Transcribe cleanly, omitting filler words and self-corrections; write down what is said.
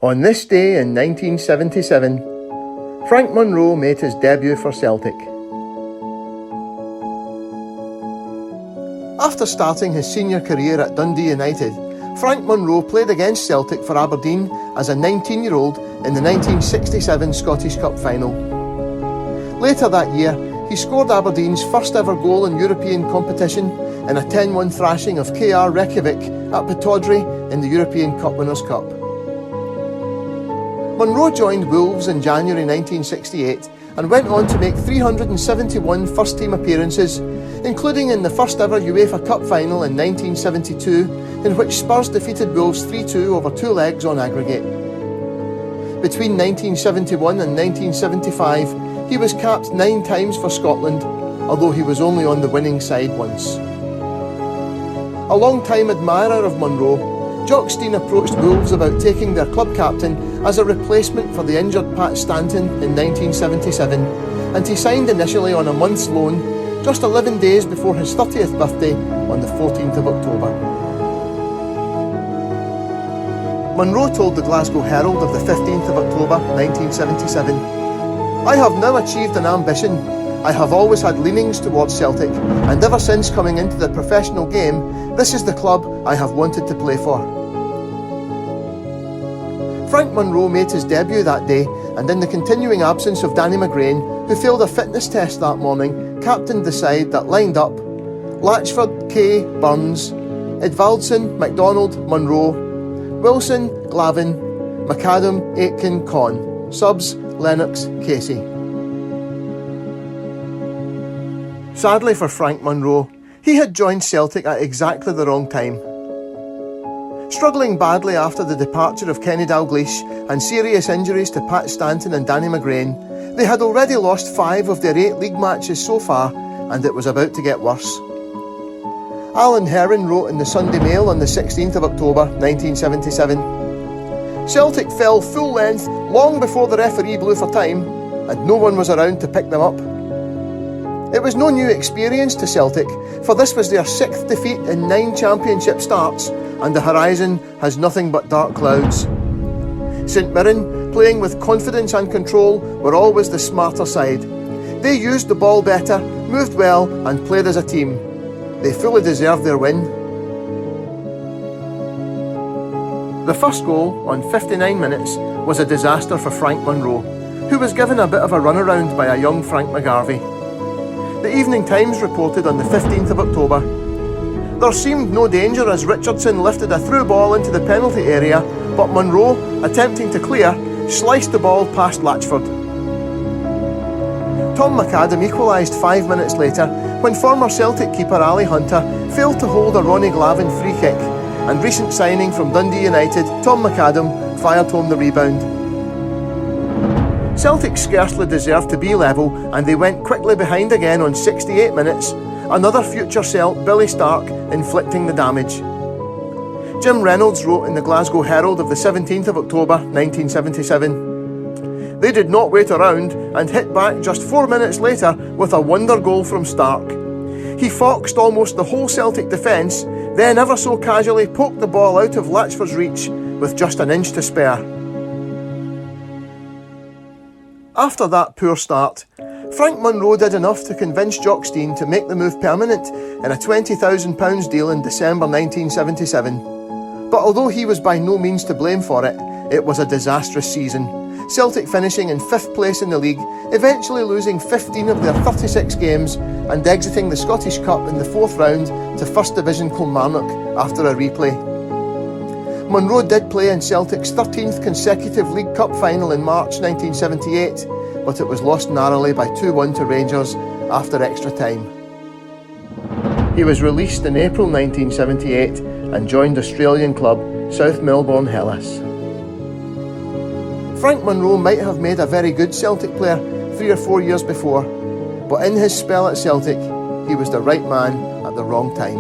On this day in 1977, Frank Munro made his debut for Celtic. After starting his senior career at Dundee United, Frank Munro played against Celtic for Aberdeen as a 19-year-old in the 1967 Scottish Cup final. Later that year, he scored Aberdeen's first ever goal in European competition in a 10-1 thrashing of KR Reykjavik at Pittodrie in the European Cup Winners' Cup. Munro joined Wolves in January 1968 and went on to make 371 first-team appearances, including in the first ever UEFA Cup final in 1972, in which Spurs defeated Wolves 3-2 over 2 legs on aggregate. Between 1971 and 1975, he was capped 9 times for Scotland, although he was only on the winning side once. A long-time admirer of Munro, Jock Stein approached Wolves about taking their club captain as a replacement for the injured Pat Stanton in 1977, and he signed initially on a month's loan, just 11 days before his 30th birthday on the 14th of October. Munro told the Glasgow Herald of the 15th of October 1977, "I have now achieved an ambition. I have always had leanings towards Celtic, and ever since coming into the professional game, this is the club I have wanted to play for." Frank Munro made his debut that day, and in the continuing absence of Danny McGrain, who failed a fitness test that morning, captained the side that lined up Latchford, Kay, Burns, Edvaldson, MacDonald, Munro, Wilson, Glavin, McAdam, Aitken, Conn, subs, Lennox, Casey. Sadly for Frank Munro, he had joined Celtic at exactly the wrong time. Struggling badly after the departure of Kenny Dalglish and serious injuries to Pat Stanton and Danny McGrain, they had already lost 5 of their 8 league matches so far, and it was about to get worse. Alan Heron wrote in the Sunday Mail on the 16th of October 1977, "Celtic fell full length long before the referee blew for time, and no one was around to pick them up." It was no new experience to Celtic, for this was their 6th defeat in 9 championship starts, and the horizon has nothing but dark clouds. St Mirren, playing with confidence and control, were always the smarter side. They used the ball better, moved well, and played as a team. They fully deserved their win. The first goal, on 59 minutes, was a disaster for Frank Munro, who was given a bit of a runaround by a young Frank McGarvey. The Evening Times reported on the 15th of October, "There seemed no danger as Richardson lifted a through ball into the penalty area, but Munro, attempting to clear, sliced the ball past Latchford." Tom McAdam equalised 5 minutes later when former Celtic keeper Ali Hunter failed to hold a Ronnie Glavin free kick, and recent signing from Dundee United, Tom McAdam, fired home the rebound. Celtic scarcely deserved to be level, and they went quickly behind again on 68 minutes, another future Celt, Billy Stark, inflicting the damage. Jim Reynolds wrote in the Glasgow Herald of the 17th of October 1977, "They did not wait around and hit back just 4 minutes later with a wonder goal from Stark. He foxed almost the whole Celtic defence, then ever so casually poked the ball out of Latchford's reach with just an inch to spare." After that poor start, Frank Munro did enough to convince Jock Stein to make the move permanent in a £20,000 deal in December 1977. But although he was by no means to blame for it, it was a disastrous season. Celtic finishing in 5th place in the league, eventually losing 15 of their 36 games and exiting the Scottish Cup in the 4th round to 1st Division Kilmarnock after a replay. Munro did play in Celtic's 13th consecutive League Cup final in March 1978, but it was lost narrowly by 2-1 to Rangers after extra time. He was released in April 1978 and joined Australian club South Melbourne Hellas. Frank Munro might have made a very good Celtic player 3 or 4 years before, but in his spell at Celtic, he was the right man at the wrong time.